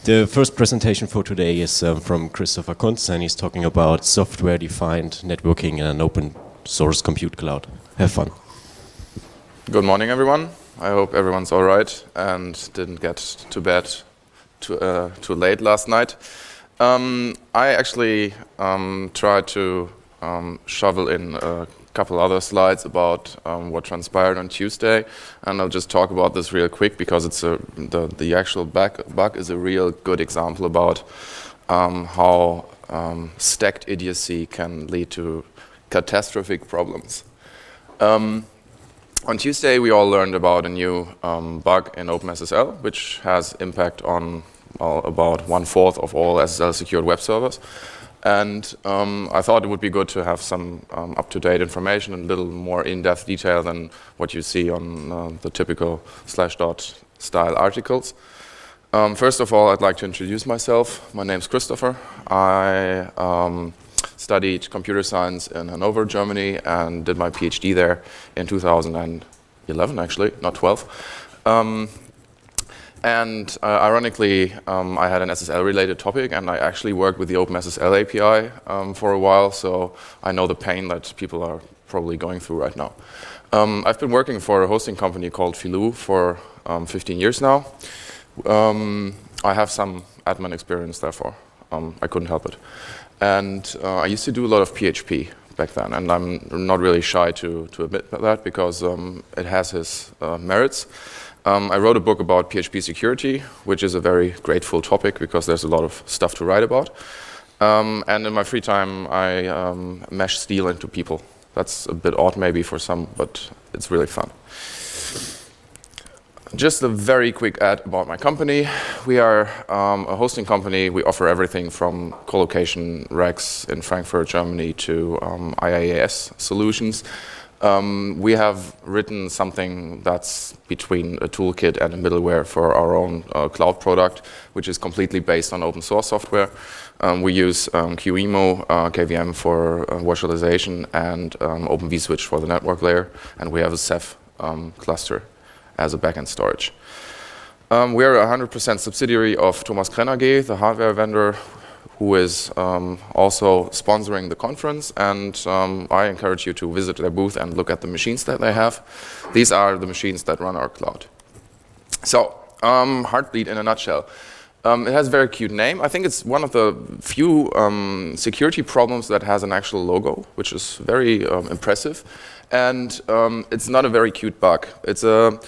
The first presentation for today is from Christopher Kunz, and he's talking about software-defined networking in an open source compute cloud. Have fun. Good morning, everyone. I hope everyone's all right and didn't get to bed too late last night. I actually tried to shovel in a couple other slides about what transpired on Tuesday, and I'll just talk about this real quick because it's the actual bug is a real good example about how stacked idiocy can lead to catastrophic problems. On Tuesday, we all learned about a new bug in OpenSSL, which has impact on about 1/4 of all SSL secured web servers. And I thought it would be good to have some up-to-date information and a little more in-depth detail than what you see on the typical /dot style articles. First of all, I'd like to introduce myself. My name's Christopher. I studied computer science in Hanover, Germany, and did my PhD there in 2011, actually, not 12. And ironically, I had an SSL-related topic, and I actually worked with the OpenSSL API for a while, so I know the pain that people are probably going through right now. I've been working for a hosting company called Filou for 15 years now. I have some admin experience, therefore. I couldn't help it. And I used to do a lot of PHP back then, and I'm not really shy to admit that because it has its merits. I wrote a book about PHP security, which is a very grateful topic because there's a lot of stuff to write about. And in my free time, I mesh steel into people. That's a bit odd maybe for some, but it's really fun. Just a very quick ad about my company. We are a hosting company. We offer everything from colocation racks in Frankfurt, Germany to IaaS solutions. We have written something that's between a toolkit and a middleware for our own cloud product, which is completely based on open source software. We use QEMU, KVM for virtualization, and OpenVSwitch for the network layer, and we have a Ceph cluster as a backend storage. We are a 100% subsidiary of Thomas Krenn AG, the hardware vendor, who is also sponsoring the conference, and I encourage you to visit their booth and look at the machines that they have. These are the machines that run our cloud. So, Heartbleed in a nutshell. It has a very cute name. I think it's one of the few security problems that has an actual logo, which is very impressive. And it's not a very cute bug. It's a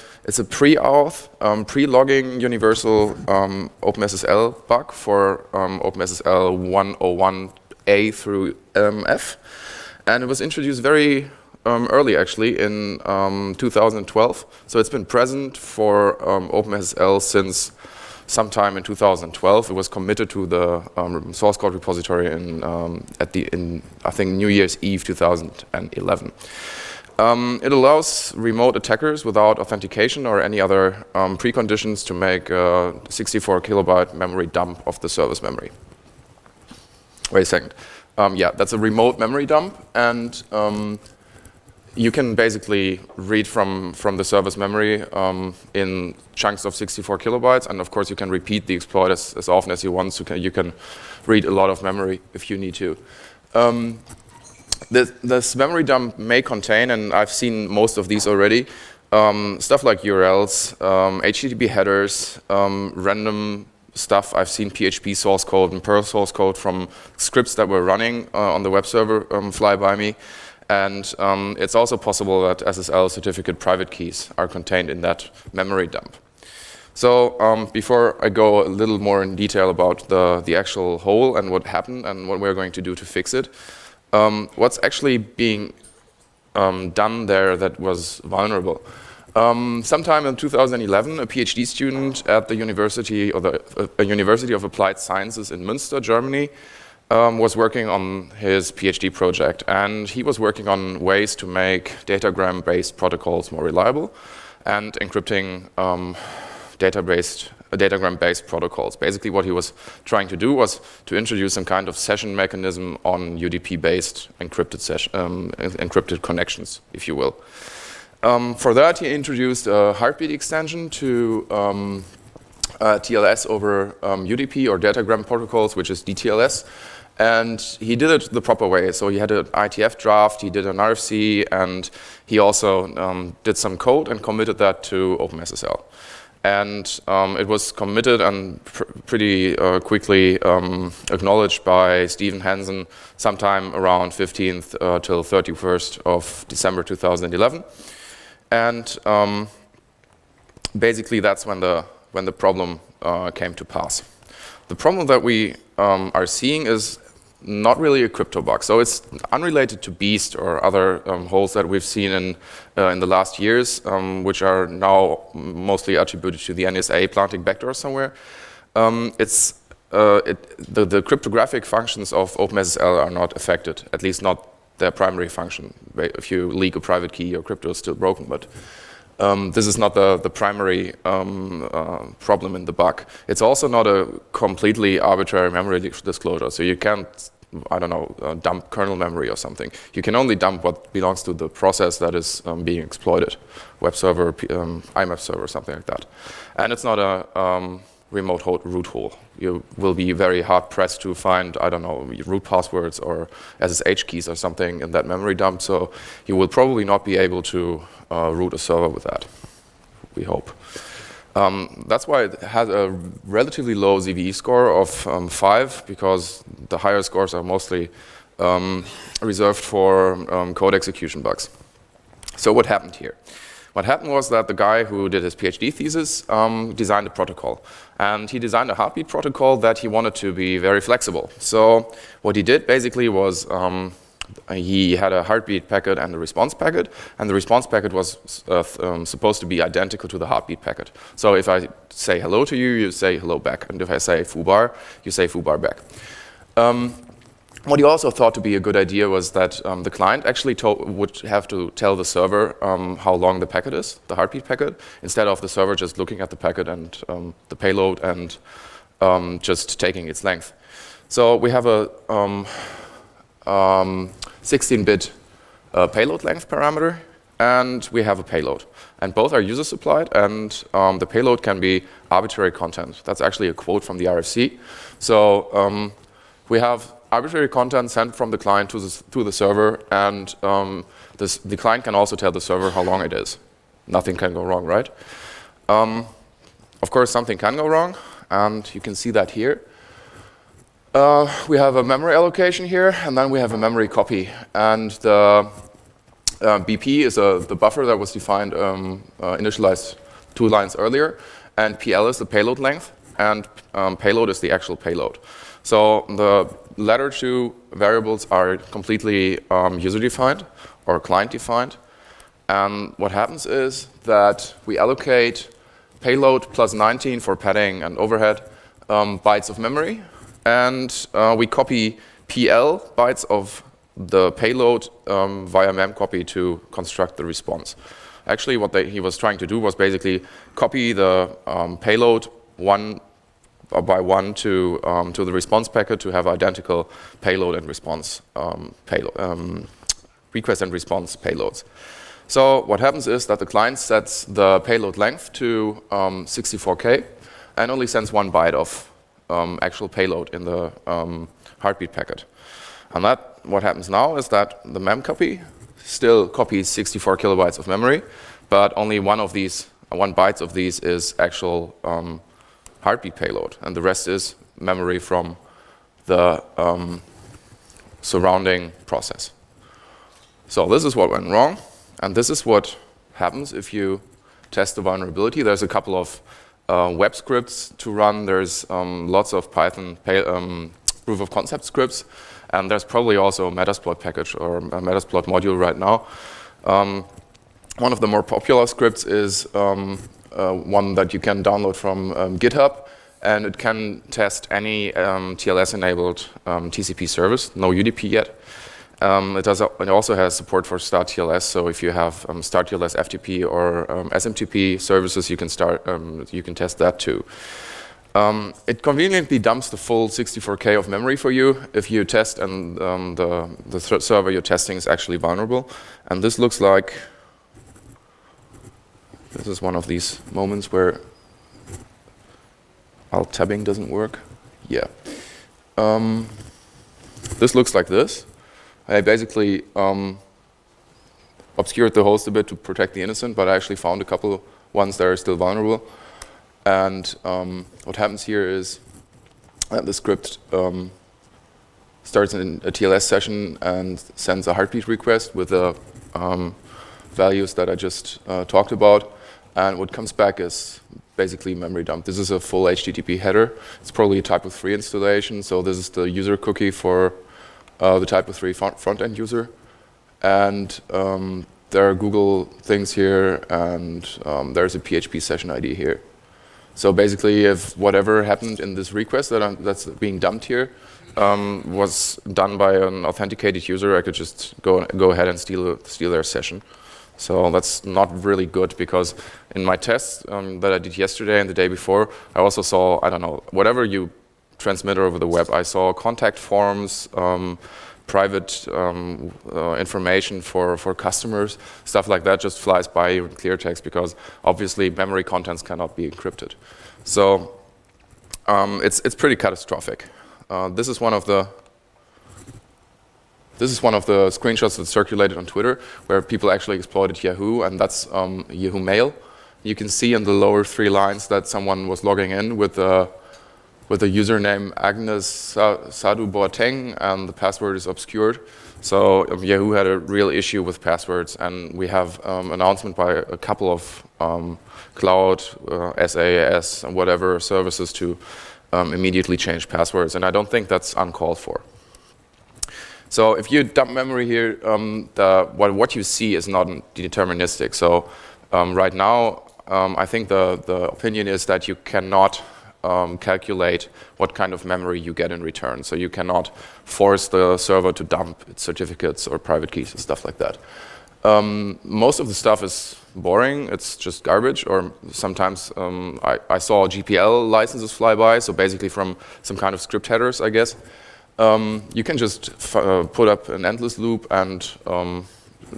pre-auth, pre-logging universal OpenSSL bug for OpenSSL 101A through F. And it was introduced very early, actually, in 2012. So it's been present for OpenSSL since sometime in 2012. It was committed to the source code repository in I think New Year's Eve 2011. It allows remote attackers without authentication or any other preconditions to make a 64 kilobyte memory dump of the service memory. Wait a second. Yeah, that's a remote memory dump, and you can basically read from the service memory in chunks of 64 kilobytes, and of course you can repeat the exploit as often as you want, so you can read a lot of memory if you need to. This memory dump may contain, and I've seen most of these already, stuff like URLs, HTTP headers, random stuff. I've seen PHP source code and Perl source code from scripts that were running on the web server fly by me. And it's also possible that SSL certificate private keys are contained in that memory dump. So before I go a little more in detail about the actual hole and what happened and what we're going to do to fix it, what's actually being done there that was vulnerable. Sometime in 2011, a PhD student at the University of Applied Sciences in Münster, Germany, was working on his PhD project, and he was working on ways to make datagram-based protocols more reliable and encrypting datagram-based protocols. Basically, what he was trying to do was to introduce some kind of session mechanism on UDP-based encrypted connections, if you will. For that, he introduced a Heartbleed extension to TLS over UDP or datagram protocols, which is DTLS. And he did it the proper way. So he had an ITF draft, he did an RFC, and he also did some code and committed that to OpenSSL. And it was committed and pretty quickly acknowledged by Stephen Hansen sometime around 15th till 31st of December 2011. And basically that's when the problem came to pass. The problem that we are seeing is not really a crypto bug. So it's unrelated to Beast or other holes that we've seen in the last years, which are now mostly attributed to the NSA planting backdoors somewhere. The cryptographic functions of OpenSSL are not affected, at least not their primary function. If you leak a private key, your crypto is still broken, but this is not the primary problem in the bug. It's also not a completely arbitrary memory disclosure, so you can't, I don't know, dump kernel memory or something. You can only dump what belongs to the process that is being exploited, web server, IMAP server, something like that. And it's not a remote root hole. You will be very hard pressed to find, I don't know, root passwords or SSH keys or something in that memory dump, so you will probably not be able to root a server with that, we hope. That's why it has a relatively low ZVE score of 5, because the higher scores are mostly reserved for code execution bugs. So what happened here? What happened was that the guy who did his PhD thesis designed a protocol. And he designed a heartbeat protocol that he wanted to be very flexible. So what he did basically was he had a heartbeat packet and a response packet, and the response packet was supposed to be identical to the heartbeat packet. So if I say hello to you, you say hello back, and if I say foobar, you say foobar back. What he also thought to be a good idea was that the client actually would have to tell the server how long the packet is, the heartbeat packet, instead of the server just looking at the packet and the payload and just taking its length. So we have a 16-bit payload length parameter, and we have a payload. And both are user supplied, and the payload can be arbitrary content. That's actually a quote from the RFC. So we have arbitrary content sent from the client to the server, and the client can also tell the server how long it is. Nothing can go wrong, right? Of course, something can go wrong, and you can see that here. We have a memory allocation here, and then we have a memory copy. And the BP is the buffer that was defined, initialized 2 lines earlier, and PL is the payload length, and payload is the actual payload. So the latter 2 variables are completely user-defined or client-defined. And what happens is that we allocate payload plus 19 for padding and overhead bytes of memory, and we copy PL bytes of the payload via memcopy to construct the response. Actually, what he was trying to do was basically copy the payload one by one to the response packet to have identical payload and response request and response payloads. So what happens is that the client sets the payload length to 64K and only sends 1 byte of actual payload in the heartbeat packet. And what happens now is that the memcopy still copies 64 kilobytes of memory, but only 1 byte of these is actual heartbeat payload, and the rest is memory from the surrounding process. So this is what went wrong, and this is what happens if you test the vulnerability. There's a couple of web scripts to run. There's lots of Python proof of concept scripts, and there's probably also a Metasploit package or a Metasploit module right now. One of the more popular scripts is one that you can download from GitHub, and it can test any TLS-enabled TCP service, no UDP yet. It also has support for StarTLS, so if you have StarTLS FTP or SMTP services, you can test that too. It conveniently dumps the full 64K of memory for you if you test and the server you're testing is actually vulnerable. And this looks like, this is one of these moments where tabbing doesn't work. Yeah. This looks like this. I basically obscured the host a bit to protect the innocent, but I actually found a couple ones that are still vulnerable. And what happens here is that the script starts in a TLS session and sends a Heartbleed request with the values that I just talked about. And what comes back is basically memory dump. This is a full HTTP header. It's probably a type of 3 installation. So this is the user cookie for the type of 3 front-end user. And there are Google things here, and there's a PHP session ID here. So basically, if whatever happened in this request that's being dumped here was done by an authenticated user, I could just go ahead and steal their session. So that's not really good, because in my tests that I did yesterday and the day before, I also saw, I don't know, whatever you transmit over the web, I saw contact forms, private information for customers, stuff like that just flies by in clear text, because obviously memory contents cannot be encrypted. So it's pretty catastrophic. This is one of the screenshots that circulated on Twitter, where people actually exploited Yahoo, and that's Yahoo Mail. You can see in the lower 3 lines that someone was logging in with the username Agnes Sadhu Boateng, and the password is obscured. So Yahoo had a real issue with passwords, and we have announcement by a couple of cloud, SaaS, and whatever services to immediately change passwords, and I don't think that's uncalled for. So if you dump memory here, what you see is not deterministic. So right now, I think the opinion is that you cannot calculate what kind of memory you get in return. So you cannot force the server to dump its certificates or private keys and stuff like that. Most of the stuff is boring. It's just garbage. Or sometimes I saw GPL licenses fly by, so basically from some kind of script headers, I guess. You can just put up an endless loop and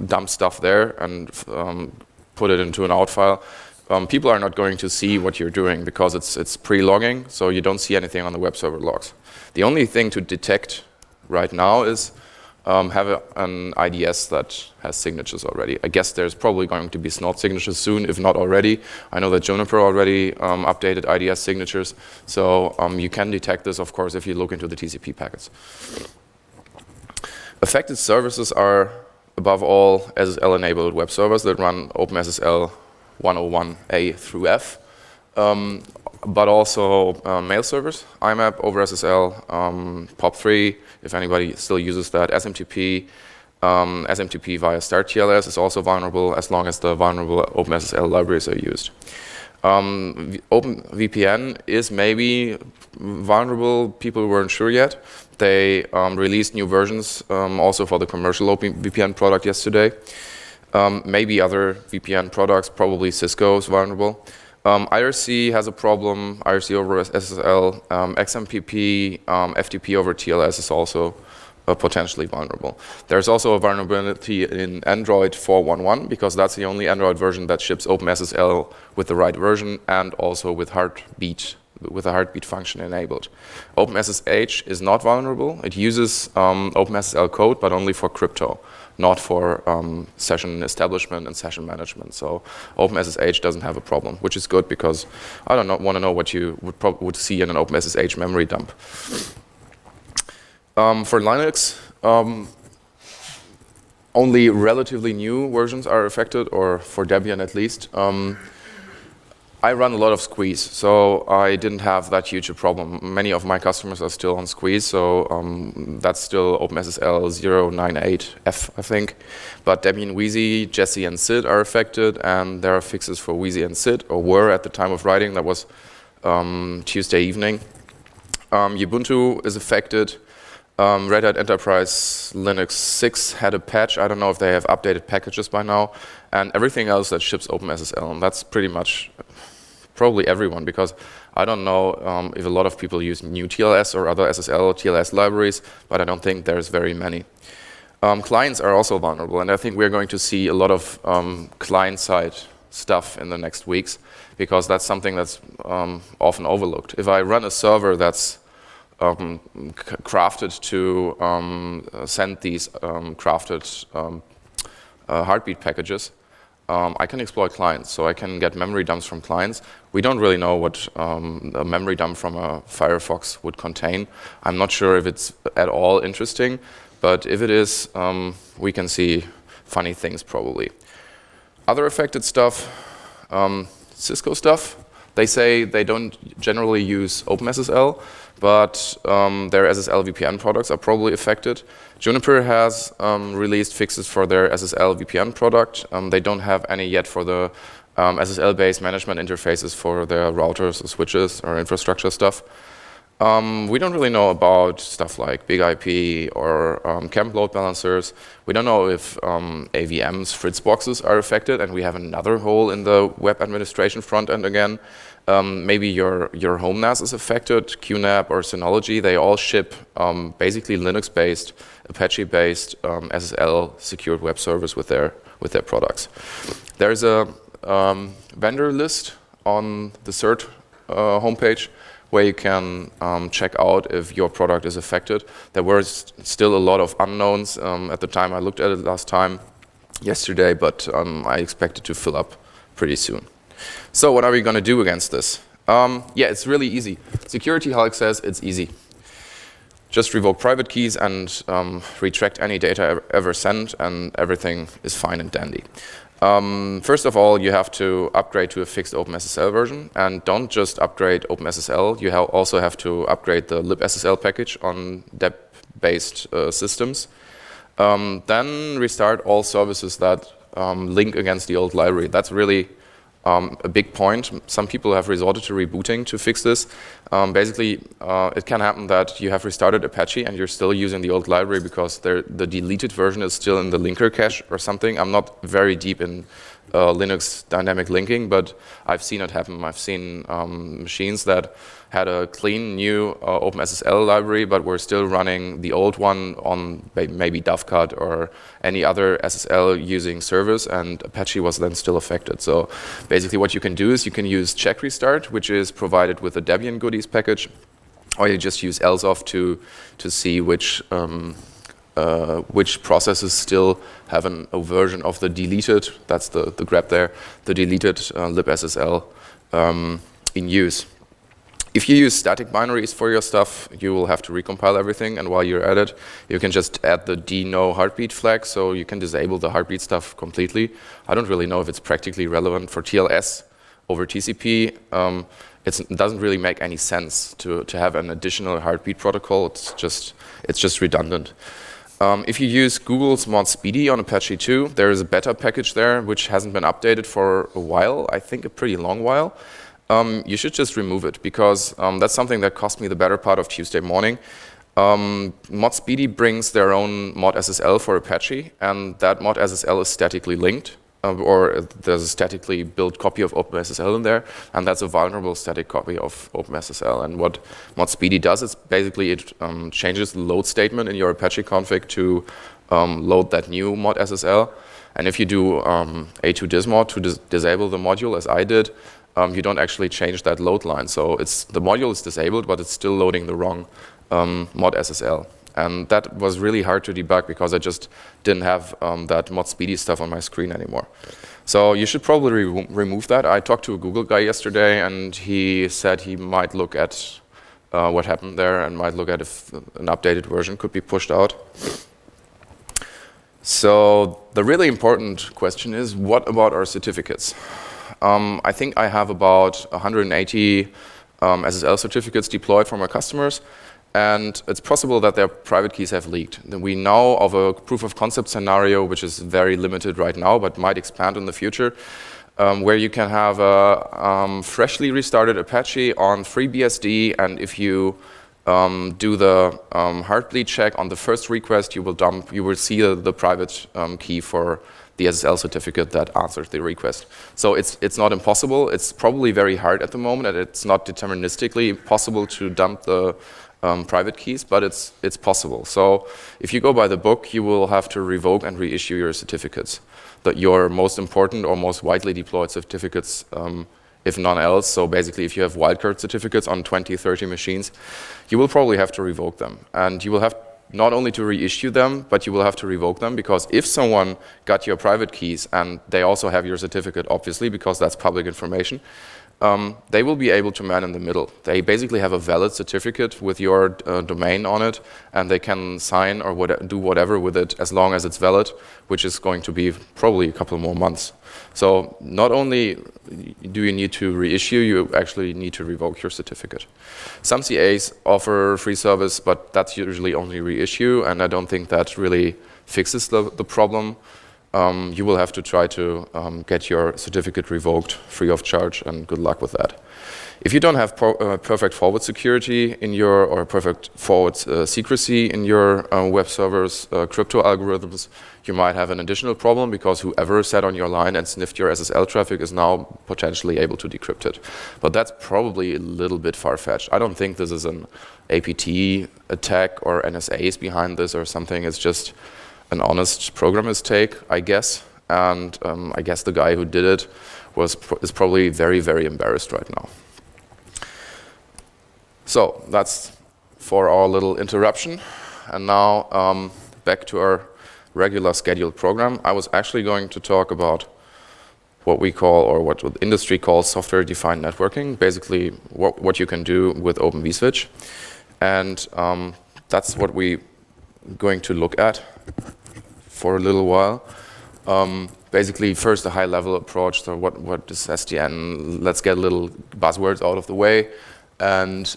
dump stuff there and put it into an out file. People are not going to see what you're doing because it's pre-logging, so you don't see anything on the web server logs. The only thing to detect right now is have an IDS that has signatures already. I guess there's probably going to be Snort signatures soon, if not already. I know that Juniper already updated IDS signatures, so you can detect this, of course, if you look into the TCP packets. Affected services are, above all, SSL-enabled web servers that run OpenSSL 101A through F, but also mail servers, IMAP, over SSL, POP3, if anybody still uses that, SMTP, SMTP via start TLS is also vulnerable as long as the vulnerable OpenSSL libraries are used. OpenVPN is maybe vulnerable. People weren't sure yet. They released new versions also for the commercial OpenVPN product yesterday. Maybe other VPN products, probably Cisco is vulnerable. IRC has a problem, IRC over SSL, XMPP, FTP over TLS is also potentially vulnerable. There's also a vulnerability in Android 4.1.1 because that's the only Android version that ships OpenSSL with the right version and also with Heartbeat, with a Heartbeat function enabled. OpenSSH is not vulnerable. It uses OpenSSL code, but only for crypto, not for session establishment and session management. So OpenSSH doesn't have a problem, which is good because I don't want to know what you would see in an OpenSSH memory dump. For Linux, only relatively new versions are affected, or for Debian at least. I run a lot of Squeeze, so I didn't have that huge a problem. Many of my customers are still on Squeeze, so that's still OpenSSL 098F, I think. But Debian, Wheezy, Jessie, and Sid are affected, and there are fixes for Wheezy and Sid, or were at the time of writing. That was Tuesday evening. Ubuntu is affected. Red Hat Enterprise Linux 6 had a patch. I don't know if they have updated packages by now. And everything else that ships OpenSSL, and that's pretty much probably everyone, because I don't know if a lot of people use new TLS or other SSL TLS libraries, but I don't think there's very many. Clients are also vulnerable, and I think we're going to see a lot of client-side stuff in the next weeks, because that's something that's often overlooked. If I run a server that's crafted to send these crafted Heartbleed packages, I can exploit clients, so I can get memory dumps from clients. We don't really know what a memory dump from a Firefox would contain. I'm not sure if it's at all interesting, but if it is, we can see funny things probably. Other affected stuff, Cisco stuff. They say they don't generally use OpenSSL, but their SSL VPN products are probably affected. Juniper has released fixes for their SSL VPN product. They don't have any yet for the SSL-based management interfaces for their routers or switches or infrastructure stuff. We don't really know about stuff like Big IP or camp load balancers. We don't know if AVMs, Fritzboxes are affected, and we have another hole in the web administration front end again. Maybe your home NAS is affected, QNAP or Synology. They all ship basically Linux-based, Apache-based SSL secured web servers with their products. There's a vendor list on the CERT homepage where you can check out if your product is affected. There were still a lot of unknowns at the time I looked at it last time, yesterday, but I expect it to fill up pretty soon. So what are we going to do against this? Yeah, it's really easy. Security Hulk says it's easy. Just revoke private keys and retract any data ever sent, and everything is fine and dandy. First of all, you have to upgrade to a fixed OpenSSL version, and don't just upgrade OpenSSL, you also have to upgrade the libSSL package on dep-based systems. Then restart all services that link against the old library. That's really a big point. Some people have resorted to rebooting to fix this. Basically, it can happen that you have restarted Apache and you're still using the old library because the deleted version is still in the linker cache or something. I'm not very deep in Linux dynamic linking, but I've seen it happen. I've seen machines that had a clean new OpenSSL library, but were still running the old one on maybe Dovecot or any other SSL using service, and Apache was then still affected. So basically what you can do is you can use check restart, which is provided with the Debian goodies package, or you just use elseoff to see which processes still have a version of the deleted, that's the grep there, the deleted libSSL in use. If you use static binaries for your stuff, you will have to recompile everything, and while you're at it, you can just add the no heartbeat flag, so you can disable the heartbeat stuff completely. I don't really know if it's practically relevant for TLS over TCP. It doesn't really make any sense to have an additional heartbeat protocol. It's just redundant. If you use Google's mod Speedy on Apache 2, there is a beta package there which hasn't been updated for a while, I think a pretty long while. You should just remove it, because that's something that cost me the better part of Tuesday morning. Mod Speedy brings their own mod SSL for Apache, and that mod SSL is statically linked, or there's a statically built copy of OpenSSL in there, and that's a vulnerable static copy of OpenSSL. And what mod Speedy does is basically it changes the load statement in your Apache config to load that new mod SSL. And if you do a2 dismod to disable the module, as I did, you don't actually change that load line. So the module is disabled, but it's still loading the wrong mod SSL. And that was really hard to debug because I just didn't have that mod Speedy stuff on my screen anymore. So you should probably remove that. I talked to a Google guy yesterday, and he said he might look at what happened there and might look at if an updated version could be pushed out. So the really important question is, what about our certificates? I think I have about 180 SSL certificates deployed for my customers, and it's possible that their private keys have leaked. We know of a proof of concept scenario, which is very limited right now, but might expand in the future, where you can have a freshly restarted Apache on FreeBSD, and if you do the Heartbleed check on the first request, you will see the private key for the SSL certificate that answers the request. So it's not impossible. It's probably very hard at the moment, and it's not deterministically possible to dump the private keys, but it's possible. So if you go by the book, you will have to revoke and reissue your certificates, your most important or most widely deployed certificates, if none else. So basically, if you have wildcard certificates on 20, 30 machines, you will probably have to revoke them. And you will have not only to reissue them, but you will have to revoke them, because if someone got your private keys and they also have your certificate, obviously, because that's public information, they will be able to man in the middle. They basically have a valid certificate with your domain on it, and they can sign or do whatever with it as long as it's valid, which is going to be probably a couple more months. So not only do you need to reissue, you actually need to revoke your certificate. Some CAs offer free service, but that's usually only reissue, and I don't think that really fixes the problem. You will have to try to get your certificate revoked free of charge, and good luck with that. If you don't have perfect forward security in your, or perfect forward secrecy in your web server's crypto algorithms, you might have an additional problem, because whoever sat on your line and sniffed your SSL traffic is now potentially able to decrypt it. But that's probably a little bit far-fetched. I don't think this is an APT attack or NSA is behind this or something. It's just an honest program mistake, I guess. And I guess the guy who did it is probably very, very embarrassed right now. So that's for our little interruption. And now back to our regular scheduled program. I was actually going to talk about what we call, or what the industry calls, software-defined networking, basically what you can do with OpenVSwitch. And that's what we're going to look at for a little while. Basically, first a high-level approach. So what is SDN? Let's get a little buzzwords out of the way. And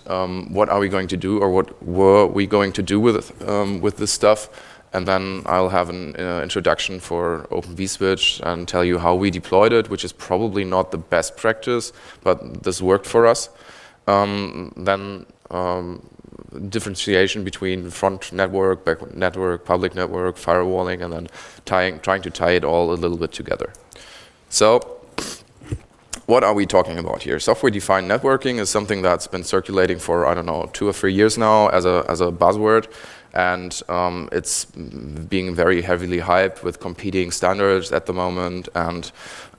what are we going to do, or what were we going to do with this stuff? And then I'll have an introduction for OpenVSwitch and tell you how we deployed it, which is probably not the best practice, but this worked for us. Then differentiation between front network, back network, public network, firewalling, and then trying to tie it all a little bit together. So what are we talking about here? Software-defined networking is something that's been circulating for, I don't know, 2 or 3 years now as a buzzword. And it's being very heavily hyped with competing standards at the moment. And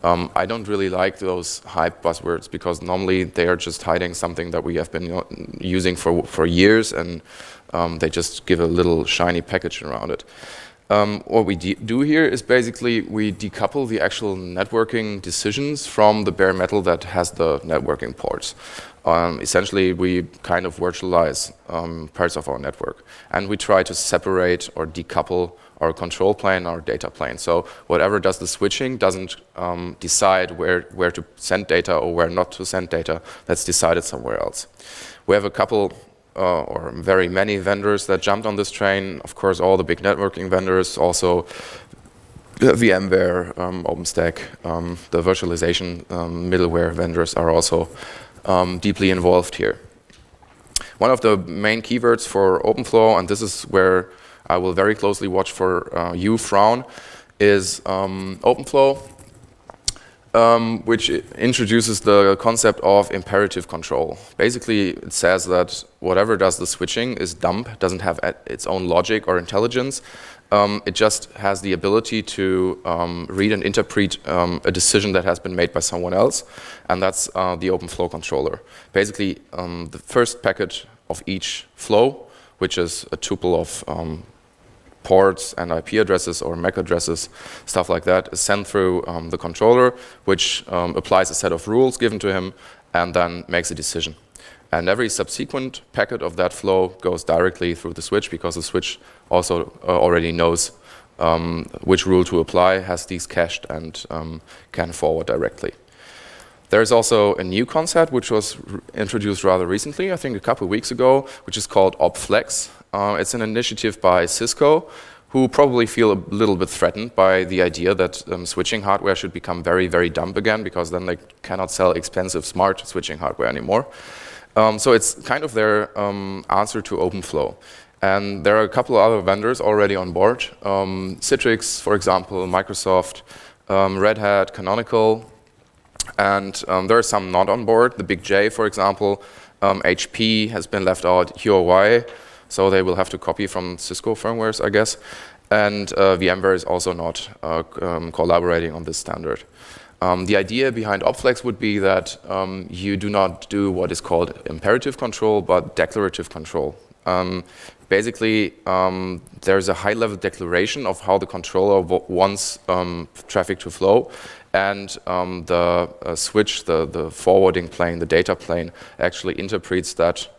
I don't really like those hype buzzwords, because normally they are just hiding something that we have been using for years, and they just give a little shiny package around it. What we do here is basically we decouple the actual networking decisions from the bare metal that has the networking ports. Essentially, we kind of virtualize parts of our network, and we try to separate or decouple our control plane, our data plane. So whatever does the switching doesn't decide where to send data or where not to send data. That's decided somewhere else. We have a couple or very many vendors that jumped on this train. Of course, all the big networking vendors, also VMware, OpenStack, the virtualization middleware vendors are also deeply involved here. One of the main keywords for OpenFlow, and this is where I will very closely watch for you frown, is OpenFlow, which introduces the concept of imperative control. Basically, it says that whatever does the switching is dumb, doesn't have its own logic or intelligence. It just has the ability to read and interpret a decision that has been made by someone else, and that's the OpenFlow controller. Basically, the first packet of each flow, which is a tuple of ports and IP addresses or MAC addresses, stuff like that, is sent through the controller, which applies a set of rules given to him and then makes a decision. And every subsequent packet of that flow goes directly through the switch, because the switch also already knows which rule to apply, has these cached, and can forward directly. There's also a new concept which was introduced rather recently, I think a couple of weeks ago, which is called OpFlex. It's an initiative by Cisco, who probably feel a little bit threatened by the idea that switching hardware should become very, very dumb again, because then they cannot sell expensive smart switching hardware anymore. So it's kind of their answer to OpenFlow. And there are a couple of other vendors already on board. Citrix, for example, Microsoft, Red Hat, Canonical. And there are some not on board. The Big J, for example, HP has been left out, Huawei, so they will have to copy from Cisco firmwares, I guess. And VMware is also not collaborating on this standard. The idea behind OpFlex would be that you do not do what is called imperative control, but declarative control. Basically, there's a high-level declaration of how the controller wants traffic to flow, and the switch, the forwarding plane, the data plane, actually interprets that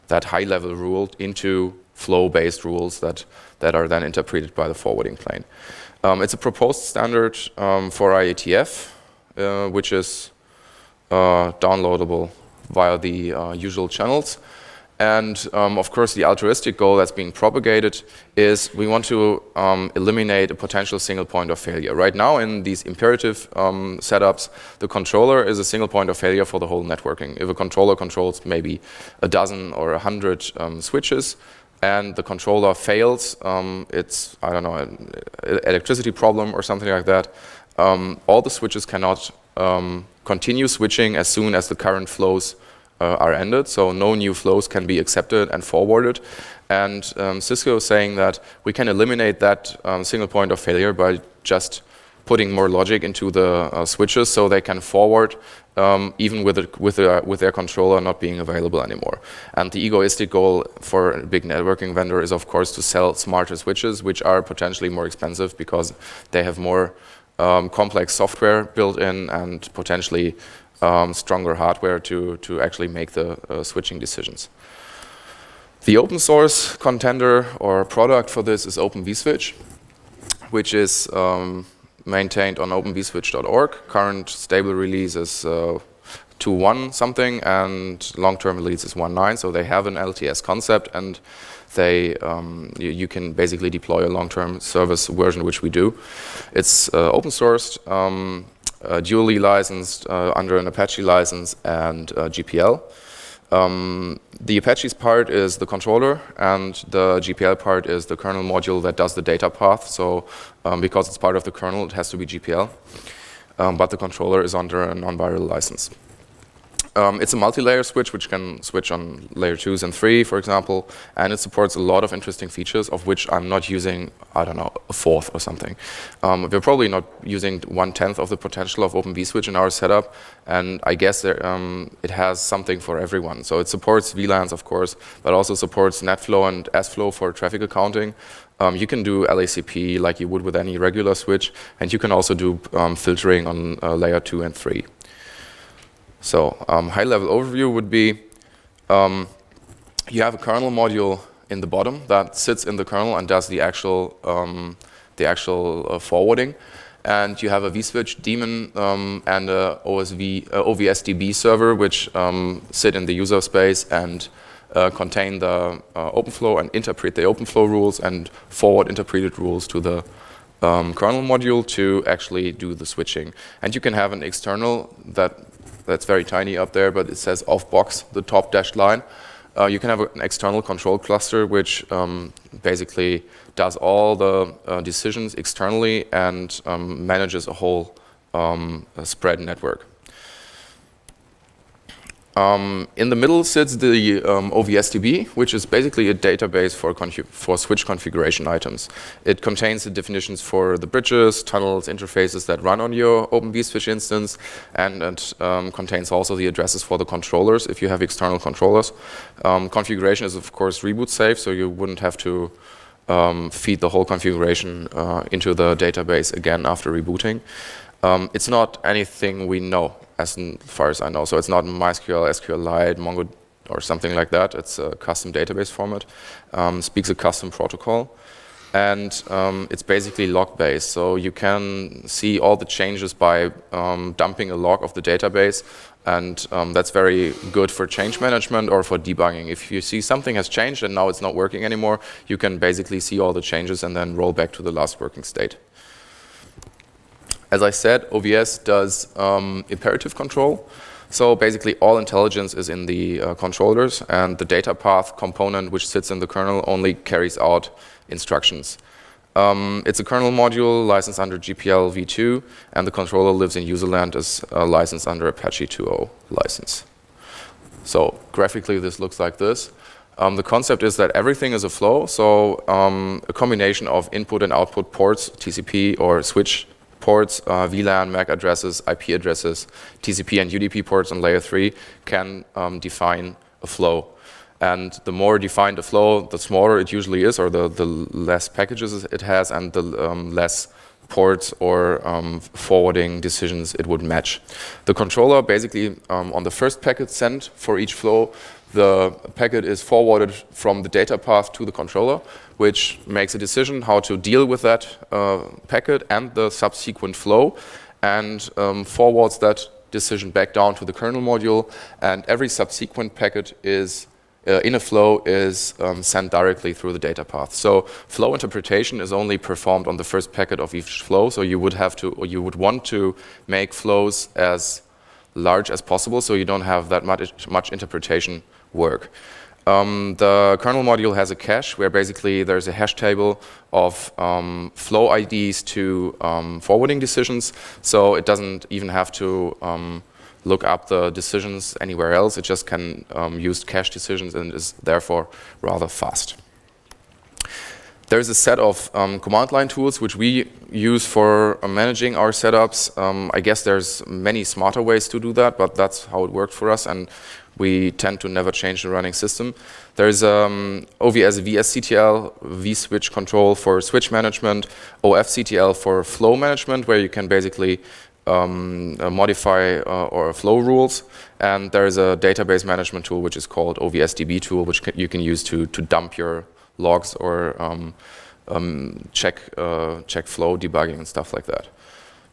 that high-level rule into flow-based rules that are then interpreted by the forwarding plane. It's a proposed standard for IETF, which is downloadable via the usual channels. And of course, the altruistic goal that's being propagated is we want to eliminate a potential single point of failure. Right now, in these imperative setups, the controller is a single point of failure for the whole networking. If a controller controls maybe a dozen or 100 switches, and the controller fails, it's, I don't know, an electricity problem or something like that, all the switches cannot continue switching as soon as the current flows are ended, so no new flows can be accepted and forwarded. And Cisco is saying that we can eliminate that single point of failure by just putting more logic into the switches so they can forward even with their controller not being available anymore. And the egoistic goal for a big networking vendor is, of course, to sell smarter switches, which are potentially more expensive because they have more complex software built in and potentially stronger hardware to actually make the switching decisions. The open source contender or product for this is OpenVSwitch, which is maintained on openvswitch.org. Current stable release is 2.1 something, and long-term release is 1.9. So they have an LTS concept, and they you can basically deploy a long-term service version, which we do. It's open sourced, dually licensed under an Apache license and GPL. The Apache's part is the controller, and the GPL part is the kernel module that does the data path. So because it's part of the kernel, it has to be GPL. But the controller is under a non-viral license. It's a multi-layer switch, which can switch on layer 2s and 3, for example, and it supports a lot of interesting features, of which I'm not using, I don't know, a fourth or something. We're probably not using 1/10 of the potential of OpenVSwitch in our setup, and I guess it has something for everyone. So it supports VLANs, of course, but also supports NetFlow and SFlow for traffic accounting. You can do LACP like you would with any regular switch, and you can also do filtering on layer 2 and 3. So high-level overview would be you have a kernel module in the bottom that sits in the kernel and does the actual forwarding, and you have a vSwitch daemon and a OVS DB server, which sit in the user space and contain the OpenFlow and interpret the OpenFlow rules and forward interpreted rules to the kernel module to actually do the switching. And you can have an external that's very tiny up there, but it says off box, the top dashed line. You can have an external control cluster, which basically does all the decisions externally and manages a whole spread network. In the middle sits the OVS DB, which is basically a database for switch configuration items. It contains the definitions for the bridges, tunnels, interfaces that run on your OpenVSwitch instance, and it contains also the addresses for the controllers if you have external controllers. Configuration is, of course, reboot safe, so you wouldn't have to feed the whole configuration into the database again after rebooting. It's not anything we know, as far as I know. So it's not MySQL, SQLite, Mongo, or something like that. It's a custom database format, speaks a custom protocol, and it's basically log-based. So you can see all the changes by dumping a log of the database, and that's very good for change management or for debugging. If you see something has changed and now it's not working anymore, you can basically see all the changes and then roll back to the last working state. As I said, OVS does imperative control. So basically all intelligence is in the controllers, and the data path component which sits in the kernel only carries out instructions. It's a kernel module licensed under GPL v2, and the controller lives in userland as licensed under Apache 2.0 license. So graphically, this looks like this. The concept is that everything is a flow, so a combination of input and output ports, TCP or switch ports, VLAN, MAC addresses, IP addresses, TCP and UDP ports on layer 3 can define a flow. And the more defined a flow, the smaller it usually is, or the less packages it has, and the less ports or forwarding decisions it would match. The controller basically, on the first packet sent for each flow, the packet is forwarded from the data path to the controller, which makes a decision how to deal with that packet and the subsequent flow, and forwards that decision back down to the kernel module, and every subsequent packet is in a flow is sent directly through the data path. So flow interpretation is only performed on the first packet of each flow, so you would have to, or you would want to make flows as large as possible so you don't have that much interpretation work. The kernel module has a cache where basically there's a hash table of flow IDs to forwarding decisions, so it doesn't even have to look up the decisions anywhere else. It just can use cache decisions and is therefore rather fast. There's a set of command line tools which we use for managing our setups. I guess there's many smarter ways to do that, but that's how it worked for us, and we tend to never change the running system. There's OVS VSCTL, vSwitch control for switch management, OFCTL for flow management, where you can basically modify or flow rules, and there is a database management tool which is called OVS DB tool, which you can use to dump your logs or check flow debugging and stuff like that.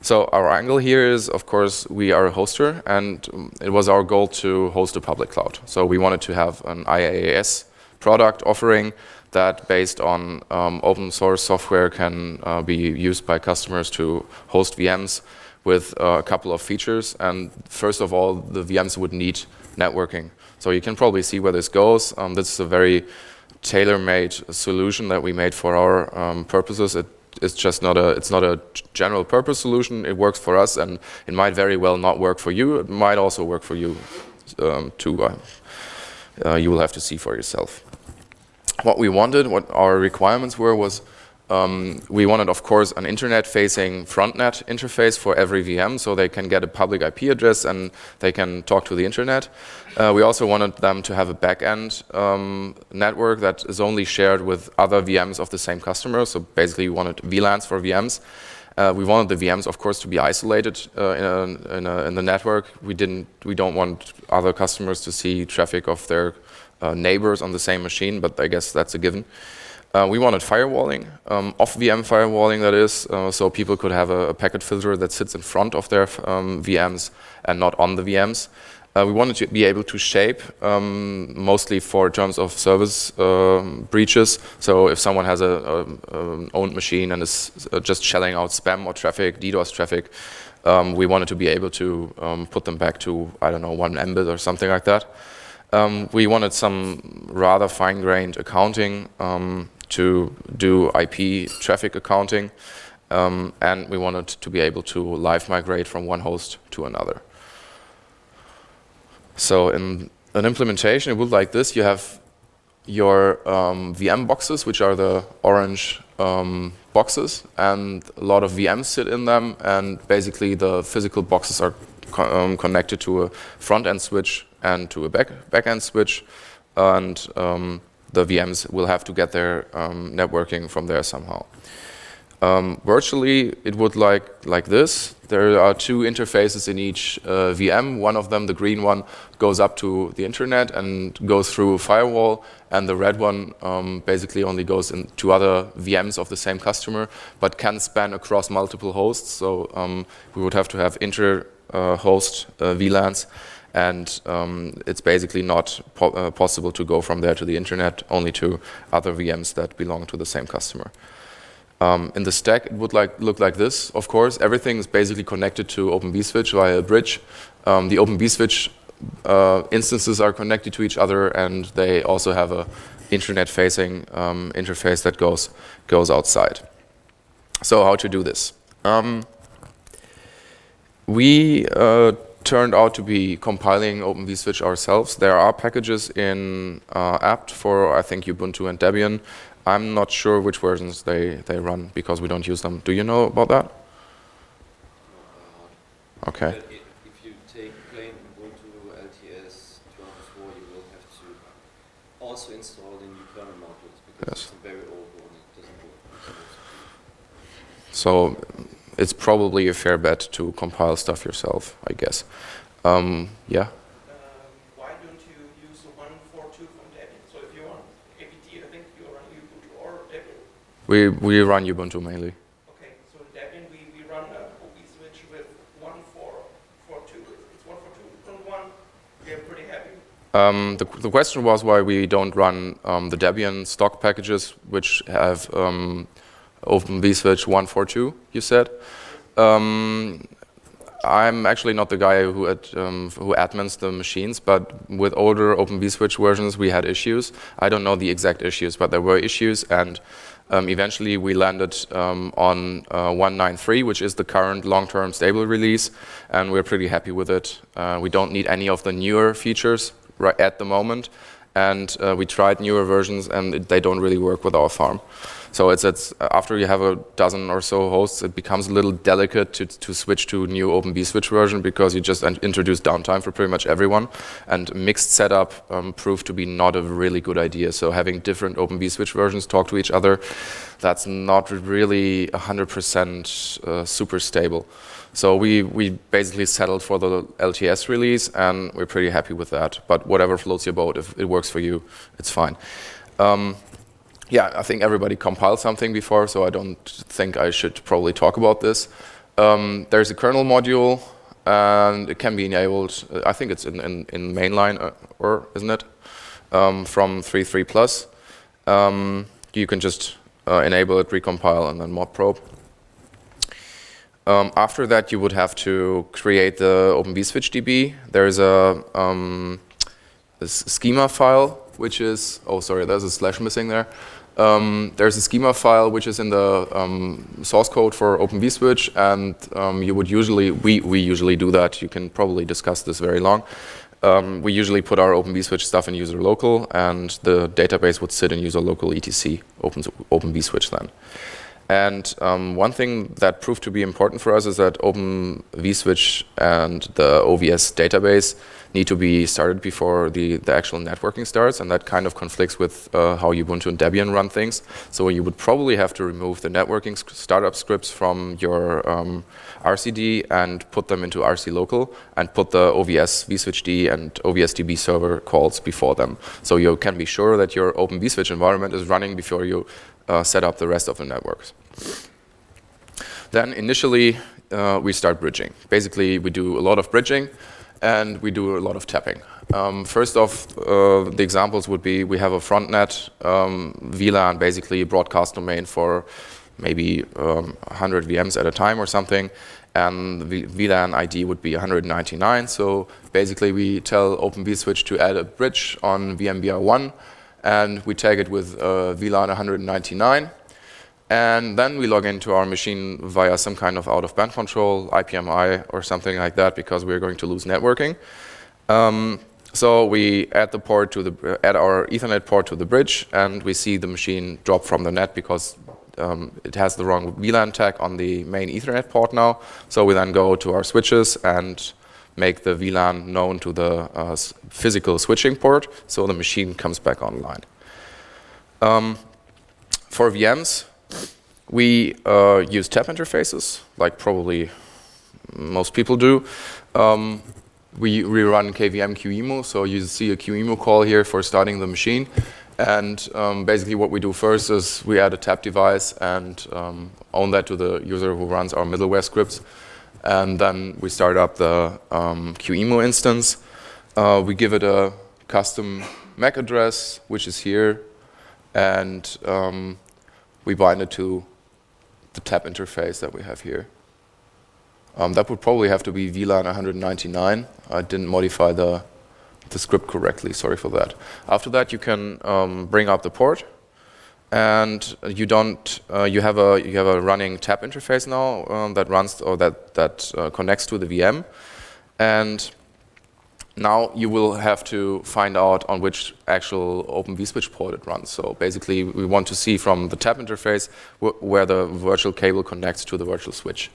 So our angle here is, of course, we are a hoster, and it was our goal to host a public cloud. So we wanted to have an IaaS product offering that, based on open source software, can be used by customers to host VMs with a couple of features. And first of all, the VMs would need networking. So you can probably see where this goes. This is a very tailor-made solution that we made for our purposes. It's just not a general purpose solution. It works for us, and it might very well not work for you. It might also work for you too. You will have to see for yourself. What we wanted, what our requirements were, was we wanted, of course, an internet-facing frontnet interface for every VM, so they can get a public IP address and they can talk to the internet. We also wanted them to have a back-end network that is only shared with other VMs of the same customer. So basically, we wanted VLANs for VMs. We wanted the VMs, of course, to be isolated in the network. We don't want other customers to see traffic of their neighbors on the same machine, but I guess that's a given. We wanted firewalling, off-VM firewalling, that is, so people could have a packet filter that sits in front of their VMs and not on the VMs. We wanted to be able to shape, mostly for terms of service breaches. So if someone has an owned machine and is just shelling out spam or traffic, DDoS traffic, we wanted to be able to put them back to, I don't know, 1 Mbit or something like that. We wanted some rather fine-grained accounting to do IP traffic accounting, and we wanted to be able to live migrate from one host to another. So in an implementation, it would look like this. You have your VM boxes, which are the orange boxes, and a lot of VMs sit in them, and basically the physical boxes are connected to a front-end switch and to a back-end switch, and the VMs will have to get their networking from there somehow. Virtually, it would like this. There are 2 interfaces in each VM. One of them, the green one, goes up to the internet and goes through a firewall, and the red one basically only goes into other VMs of the same customer, but can span across multiple hosts. So we would have to have inter-host VLANs, and it's basically not possible to go from there to the internet, only to other VMs that belong to the same customer. In the stack, it would look like this. Of course, everything is basically connected to OpenVSwitch via a bridge. The OpenVSwitch instances are connected to each other, and they also have a internet-facing interface that goes outside. So how to do this? We turned out to be compiling OpenVSwitch ourselves. There are packages in apt for, I think, Ubuntu and Debian. I'm not sure which versions they run because we don't use them. Do you know about that? Okay. But if you take plain Ubuntu LTS 12.4, you will have to also install the new kernel modules because it's a very old one. It doesn't work. So it's probably a fair bet to compile stuff yourself, I guess. Yeah. Why don't you use the 142 from Debian? So if you run apt, I think you run Ubuntu or Debian. We run Ubuntu mainly. Okay, so in Debian we run OpenSwitch with 1442. It's 142.1. We're pretty happy. The question was why we don't run the Debian stock packages, which have OpenVSwitch 142, you said. I'm actually not the guy who admins the machines, but with older OpenVSwitch versions we had issues. I don't know the exact issues, but there were issues, and eventually we landed on 193, which is the current long-term stable release, and we're pretty happy with it. We don't need any of the newer features right at the moment, and we tried newer versions and they don't really work with our farm. So it's after you have a dozen or so hosts, it becomes a little delicate to switch to new OpenVSwitch version because you just introduce downtime for pretty much everyone, and mixed setup proved to be not a really good idea. So having different OpenVSwitch versions talk to each other, that's not really 100% super stable. So we basically settled for the LTS release, and we're pretty happy with that. But whatever floats your boat, if it works for you, it's fine. Yeah, I think everybody compiled something before, so I don't think I should probably talk about this. There's a kernel module, and it can be enabled. I think it's in mainline, or isn't it? From 3.3 plus. You can just enable it, recompile, and then mod probe. After that, you would have to create the OpenVSwitch DB. There's a schema file, which is, oh sorry, there's a slash missing there. There's a schema file which is in the source code for OpenVSwitch, and you would usually, we usually do that. You can probably discuss this very long. We usually put our OpenVSwitch stuff in user local, and the database would sit in user local etc OpenVSwitch then. And one thing that proved to be important for us is that OpenVSwitch and the OVS database need to be started before the actual networking starts, and that kind of conflicts with how Ubuntu and Debian run things. So you would probably have to remove the networking startup scripts from your RCD and put them into RC local, and put the OVS vSwitchD and OVS DB server calls before them. So you can be sure that your OpenVSwitch environment is running before you set up the rest of the networks. Then initially we start bridging. Basically we do a lot of bridging and we do a lot of tapping. First off, the examples would be we have a frontnet VLAN, basically a broadcast domain for maybe 100 VMs at a time or something, and the VLAN ID would be 199. So basically we tell OpenVSwitch to add a bridge on VMBR1, and we tag it with VLAN 199. And then we log into our machine via some kind of out-of-band control, IPMI or something like that, because we're going to lose networking. So we add the port to the add our Ethernet port to the bridge, and we see the machine drop from the net because it has the wrong VLAN tag on the main Ethernet port now. So we then go to our switches and make the VLAN known to the physical switching port, so the machine comes back online. For VMs, we use tap interfaces, like probably most people do. We run KVM QEMU, so you see a QEMU call here for starting the machine. And basically what we do first is we add a tap device and own that to the user who runs our middleware scripts. And then we start up the QEMU instance. We give it a custom MAC address, which is here. And we bind it to the tap interface that we have here. That would probably have to be VLAN 199. I didn't modify the script correctly, sorry for that. After that, you can bring up the port, and you have a running tap interface now that runs or that connects to the VM, And now you will have to find out on which actual OpenVSwitch port it runs. So basically, we want to see from the tab interface where the virtual cable connects to the virtual switch.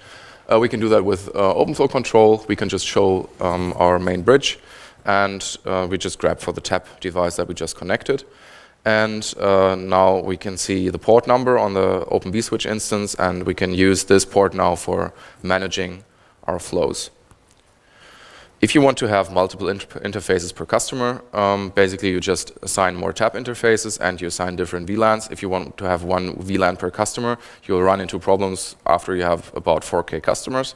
We can do that with OpenFlow control. We can just show our main bridge, and we just grab for the tab device that we just connected. And now we can see the port number on the OpenVSwitch instance, and we can use this port now for managing our flows. If you want to have multiple interfaces per customer, basically you just assign more tab interfaces and you assign different VLANs. If you want to have one VLAN per customer, you'll run into problems after you have about 4K customers.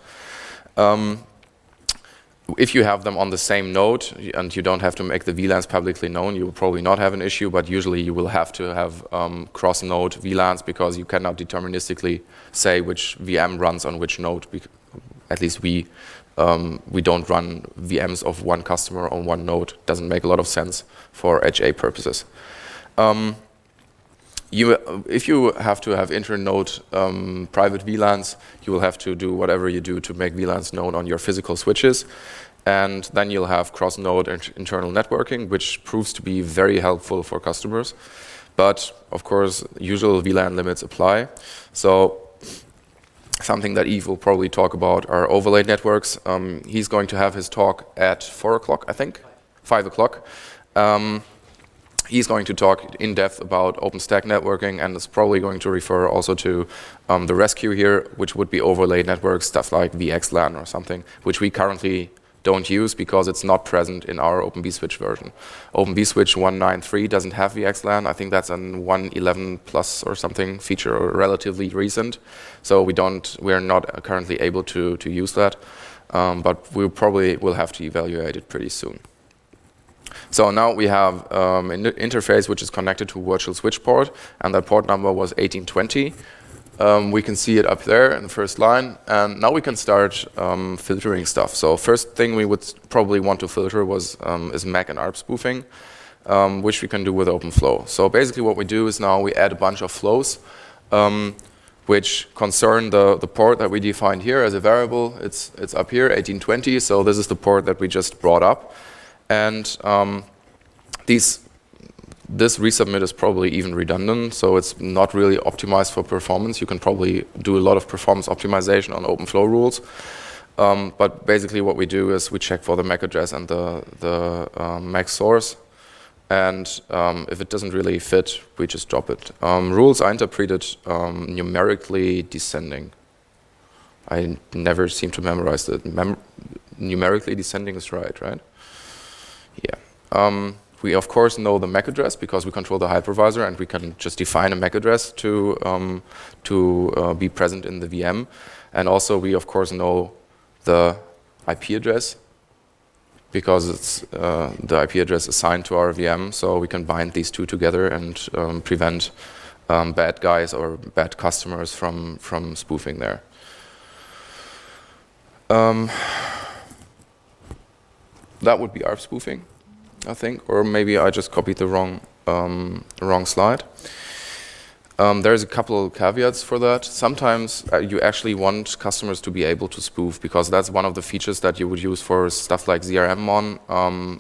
If you have them on the same node and you don't have to make the VLANs publicly known, you will probably not have an issue, but usually you will have to have cross-node VLANs because you cannot deterministically say which VM runs on which node. At least we don't run VMs of one customer on one node. Doesn't make a lot of sense for HA purposes. If you have to have inter-node private VLANs, you will have to do whatever you do to make VLANs known on your physical switches. And then you'll have cross-node internal networking, which proves to be very helpful for customers. But of course, usual VLAN limits apply. So something that Yves will probably talk about are overlay networks. He's going to have his talk at 4 o'clock, I think, 5 o'clock. He's going to talk in depth about OpenStack networking, and is probably going to refer also to the rescue here, which would be overlay networks, stuff like VXLAN or something, which we currently don't use because it's not present in our OpenVSwitch version. OpenVSwitch 1.9.3 doesn't have VXLAN. I think that's a 1.11 plus or something feature, or relatively recent. So we're not currently able to use that, but we probably will have to evaluate it pretty soon. So now we have an interface which is connected to a virtual switch port, and that port number was 1820. We can see it up there in the first line, and now we can start filtering stuff. So first thing we would probably want to filter is MAC and ARP spoofing, which we can do with OpenFlow. So basically what we do is now we add a bunch of flows which concern the port that we defined here as a variable. It's up here, 1820, so this is the port that we just brought up. And this resubmit is probably even redundant, so it's not really optimized for performance. You can probably do a lot of performance optimization on OpenFlow rules. But basically what we do is we check for the MAC address and the MAC source. And if it doesn't really fit, we just drop it. Rules are interpreted numerically descending. I never seem to memorize that. Numerically descending is right? Yeah. We of course know the MAC address because we control the hypervisor, and we can just define a MAC address to be present in the VM. And also we of course know the IP address because it's the IP address assigned to our VM, so we can bind these two together and prevent bad guys or bad customers from spoofing there. That would be ARP spoofing, I think, or maybe I just copied the wrong slide. There's a couple of caveats for that. Sometimes you actually want customers to be able to spoof, because that's one of the features that you would use for stuff like ZRMon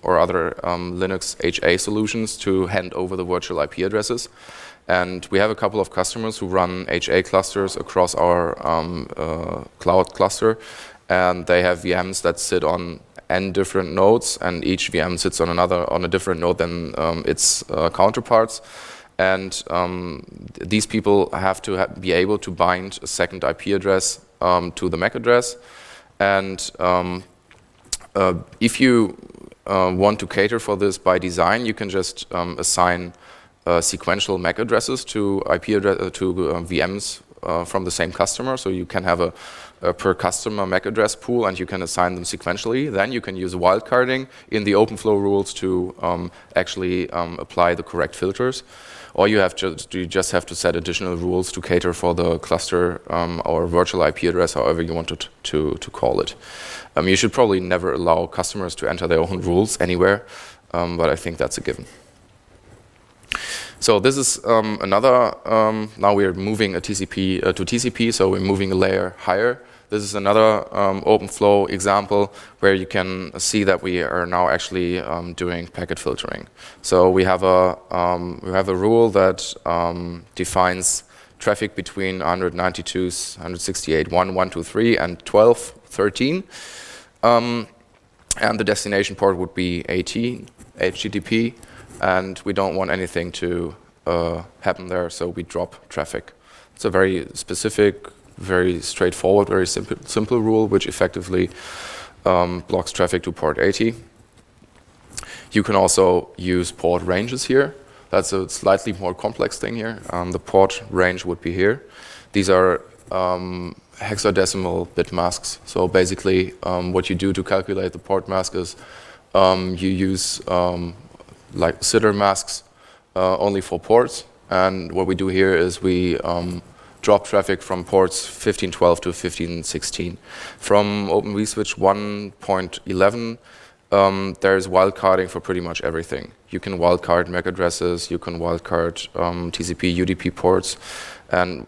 or other Linux HA solutions to hand over the virtual IP addresses. And we have a couple of customers who run HA clusters across our cloud cluster, and they have VMs that sit on n different nodes, and each VM sits on a different node than its counterparts. And these people have to be able to bind a second IP address to the MAC address. And if you want to cater for this by design, you can just assign sequential MAC addresses to VMs from the same customer. So you can have a per customer MAC address pool, and you can assign them sequentially. Then you can use wildcarding in the OpenFlow rules to actually apply the correct filters. Or you just have to set additional rules to cater for the cluster or virtual IP address, however you want to call it. You should probably never allow customers to enter their own rules anywhere, but I think that's a given. So this is another, now we're moving a TCP to TCP, so we're moving a layer higher. This is another OpenFlow example where you can see that we are now actually doing packet filtering. So we have a rule that defines traffic between 192, 168, 123, and 12, 13. And the destination port would be 18, HTTP, and we don't want anything to happen there, so we drop traffic. It's a very specific, very straightforward, very simple rule, which effectively blocks traffic to port 80. You can also use port ranges here. That's a slightly more complex thing here. The port range would be here. These are hexadecimal bit masks. So basically, what you do to calculate the port mask is you use like sitter masks only for ports. And what we do here is we drop traffic from ports 1512 to 1516. From OpenVSwitch 1.11, there's wildcarding for pretty much everything. You can wildcard MAC addresses, you can wildcard TCP, UDP ports, and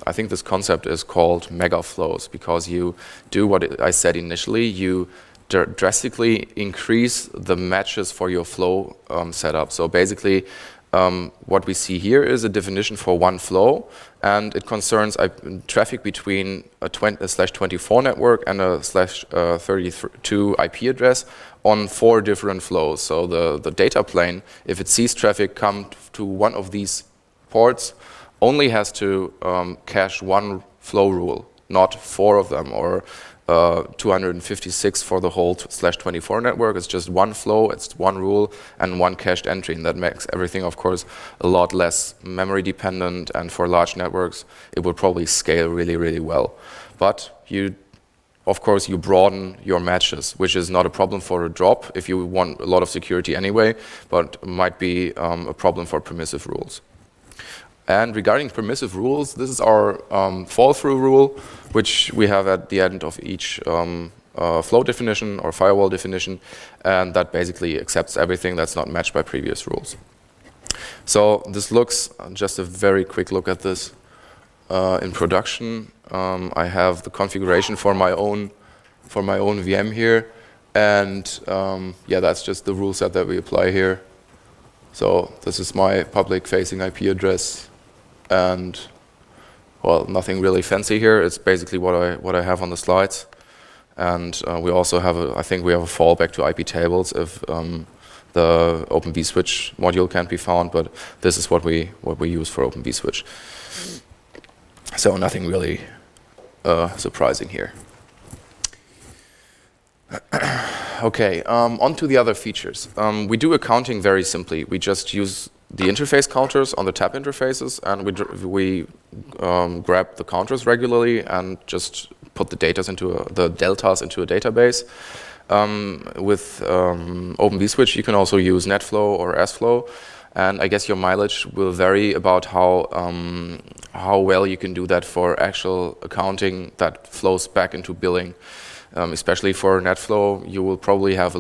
I think this concept is called mega flows because you do what I said initially, you drastically increase the matches for your flow setup. So basically, what we see here is a definition for one flow, and it concerns traffic between a /24 network and a /32 IP address on 4 different flows. So the data plane, if it sees traffic come to one of these ports, only has to cache one flow rule, not 4 of them, or 256 for the whole /24 network. It's just one flow, it's one rule, and one cached entry. And that makes everything, of course, a lot less memory dependent. And for large networks, it will probably scale really, really well. But of course, you broaden your matches, which is not a problem for a drop if you want a lot of security anyway, but might be a problem for permissive rules. And regarding permissive rules, this is our fall-through rule, which we have at the end of each flow definition or firewall definition, and that basically accepts everything that's not matched by previous rules. So this looks, just a very quick look at this. In production, I have the configuration for my own VM here, and yeah, that's just the rule set that we apply here. So this is my public-facing IP address, and well, nothing really fancy here. It's basically what I have on the slides, and we also have I think we have a fallback to IP tables if the OpenVSwitch module can't be found. But this is what we use for OpenVSwitch. So nothing really surprising here. Okay, on to the other features. We do accounting very simply. We just use the interface counters on the tab interfaces, and we grab the counters regularly and just put the deltas into a database. With OpenVSwitch, you can also use NetFlow or SFlow, and I guess your mileage will vary about how well you can do that for actual accounting that flows back into billing. Especially for NetFlow, you will probably have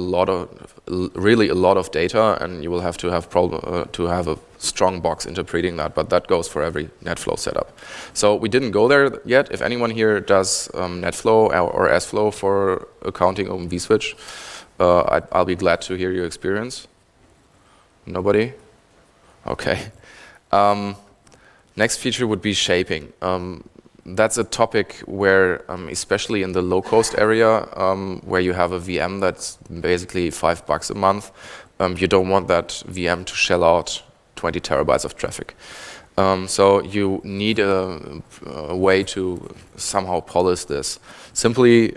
really a lot of data, and you will have to have a strong box interpreting that. But that goes for every NetFlow setup. So we didn't go there yet. If anyone here does NetFlow or SFlow for accounting OpenVSwitch, I'll be glad to hear your experience. Nobody? Okay. Next feature would be shaping. That's a topic where, especially in the low-cost area, where you have a VM that's basically $5 a month, you don't want that VM to shell out 20 terabytes of traffic. So you need a way to somehow polish this. Simply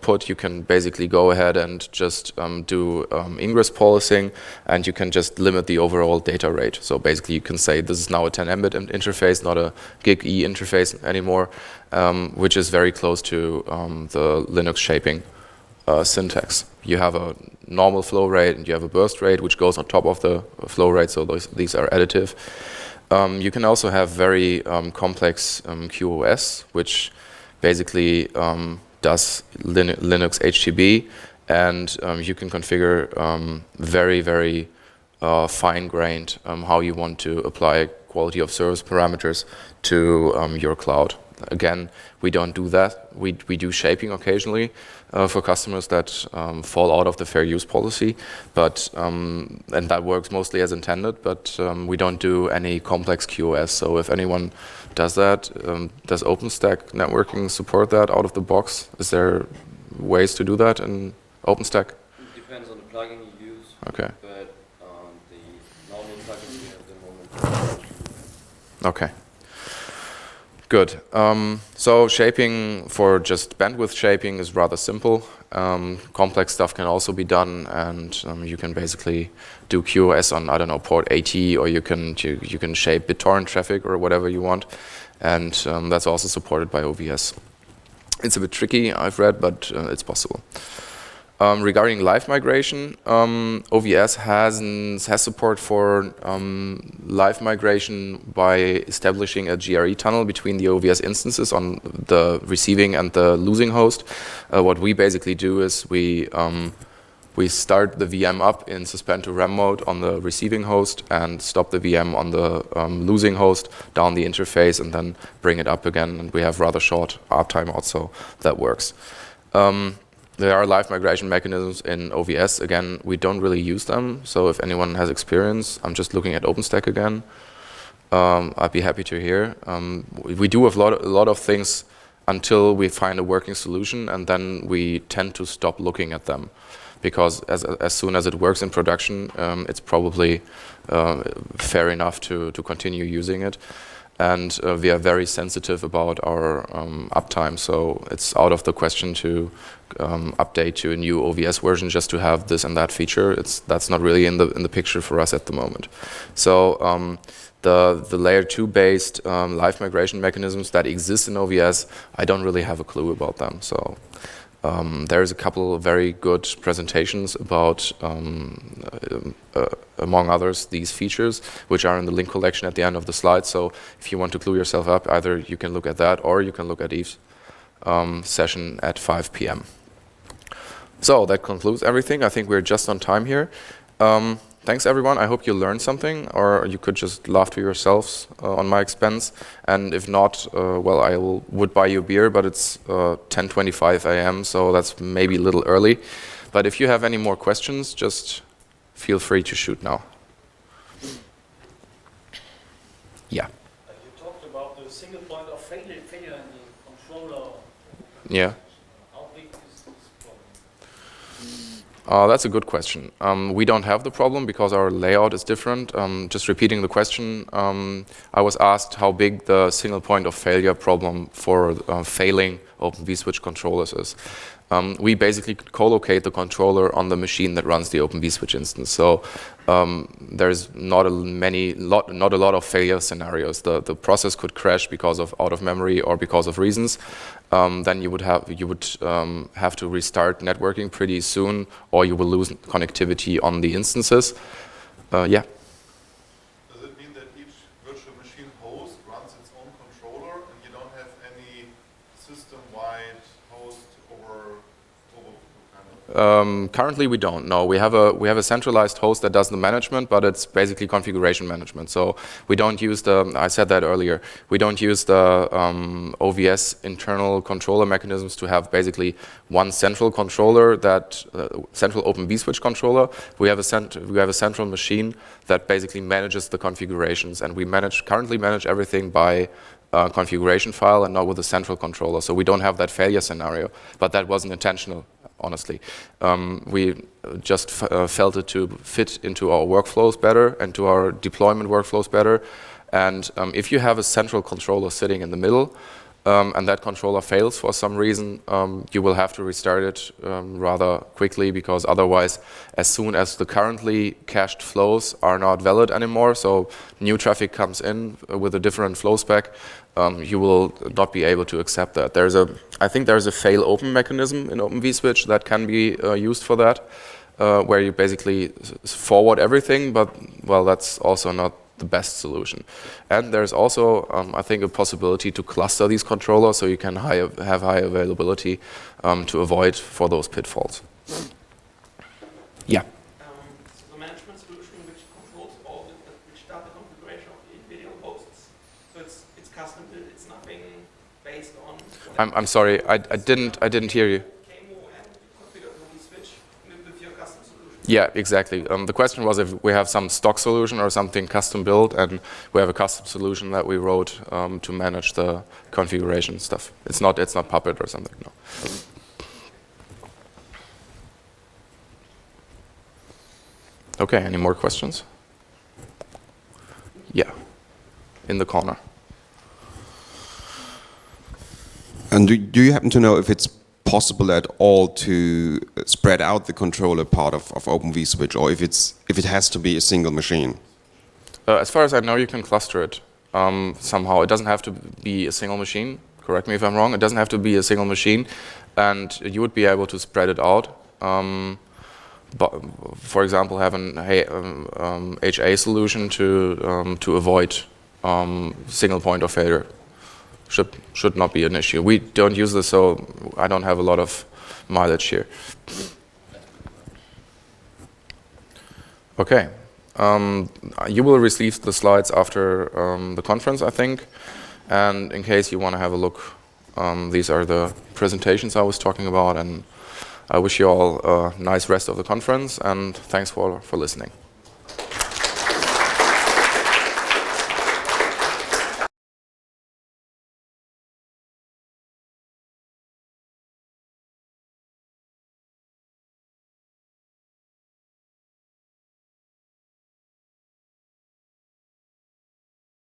put, you can basically go ahead and just do ingress polishing, and you can just limit the overall data rate. So basically you can say this is now a 10 Mbit interface, not a gig E interface anymore, which is very close to the Linux shaping syntax. You have a normal flow rate and you have a burst rate, which goes on top of the flow rate, so these are additive. You can also have very complex QoS, which basically does Linux HTB, and you can configure very, very fine-grained how you want to apply quality of service parameters to your cloud. again, we don't do that. We do shaping occasionally for customers that fall out of the fair use policy, but and that works mostly as intended. But we don't do any complex QoS. So if anyone does that, does OpenStack networking support that out of the box? Is there ways to do that in OpenStack? It depends on the plugin you use. Okay. But the normal plugins we have at the moment. Okay. Good. So shaping for just bandwidth shaping is rather simple. Complex stuff can also be done, and you can basically do QoS on, I don't know, port 80, or you can shape BitTorrent traffic or whatever you want, and that's also supported by OVS. It's a bit tricky, I've read, but it's possible. Regarding live migration, OVS has support for live migration by establishing a GRE tunnel between the OVS instances on the receiving and the losing host. What we basically do is we start the VM up in suspend to RAM mode on the receiving host and stop the VM on the losing host down the interface and then bring it up again. And we have rather short uptime also that works. There are live migration mechanisms in OVS. Again, we don't really use them. So if anyone has experience, I'm just looking at OpenStack again. I'd be happy to hear. We do have a lot of things until we find a working solution, and then we tend to stop looking at them. Because as soon as it works in production, it's probably fair enough to continue using it. And we are very sensitive about our uptime, so it's out of the question to update to a new OVS version just to have this and that feature. That's not really in the picture for us at the moment. So the layer 2 based live migration mechanisms that exist in OVS, I don't really have a clue about them. So there's a couple of very good presentations about, among others, these features, which are in the link collection at the end of the slide. So if you want to clue yourself up, either you can look at that or you can look at Eve's session at 5 p.m. So that concludes everything. I think we're just on time here. Thanks, everyone. I hope you learned something, or you could just laugh to yourselves on my expense. And if not, well, I would buy you a beer, but it's 10:25 a.m., so that's maybe a little early. But if you have any more questions, just feel free to shoot now. Yeah. You talked about the single point of failure in the controller. Yeah. How big is this problem? That's a good question. We don't have the problem because our layout is different. Just repeating the question, I was asked how big the single point of failure problem for failing OpenVSwitch controllers is. We basically co-locate the controller on the machine that runs the OpenVSwitch instance. So there's not a lot of failure scenarios. The process could crash because of out of memory or because of reasons. Then you would have to restart networking pretty soon, or you will lose connectivity on the instances. Yeah. Does it mean that each virtual machine host runs its own controller, and you don't have any system-wide host over kind of? Currently, we don't. No, we have a centralized host that does the management, but it's basically configuration management. So we don't use I said that earlier. We don't use the OVS internal controller mechanisms to have basically one central controller, that central OpenVSwitch controller. We have a central machine that basically manages the configurations, and we currently manage everything by configuration file and not with a central controller. So we don't have that failure scenario, but that wasn't intentional. Honestly, we just felt it to fit into our workflows better and to our deployment workflows better. And if you have a central controller sitting in the middle and that controller fails for some reason, you will have to restart it rather quickly, because otherwise, as soon as the currently cached flows are not valid anymore, so new traffic comes in with a different flow spec, you will not be able to accept that. I think there's a fail open mechanism in OpenVSwitch that can be used for that, where you basically forward everything, but well, that's also not the best solution. And there's also, I think, a possibility to cluster these controllers so you can have high availability to avoid for those pitfalls. Yeah. So the management solution which controls which data configuration of the individual hosts. So it's custom built. It's nothing based on. I'm sorry, I didn't hear you. KMO and configure OpenVSwitch with your custom solution. Yeah, exactly. The question was if we have some stock solution or something custom built, and we have a custom solution that we wrote to manage the configuration stuff. It's not Puppet or something. No. Okay. Any more questions? Yeah. In the corner. And do you happen to know if it's possible at all to spread out the controller part of OpenVSwitch, or if it has to be a single machine? As far as I know, you can cluster it somehow. It doesn't have to be a single machine. Correct me if I'm wrong. It doesn't have to be a single machine, and you would be able to spread it out. But for example, have an HA solution to avoid single point of failure. Should not be an issue. We don't use this, so I don't have a lot of mileage here. Okay. You will receive the slides after the conference, I think. And in case you want to have a look, these are the presentations I was talking about. And I wish you all a nice rest of the conference, and thanks for listening.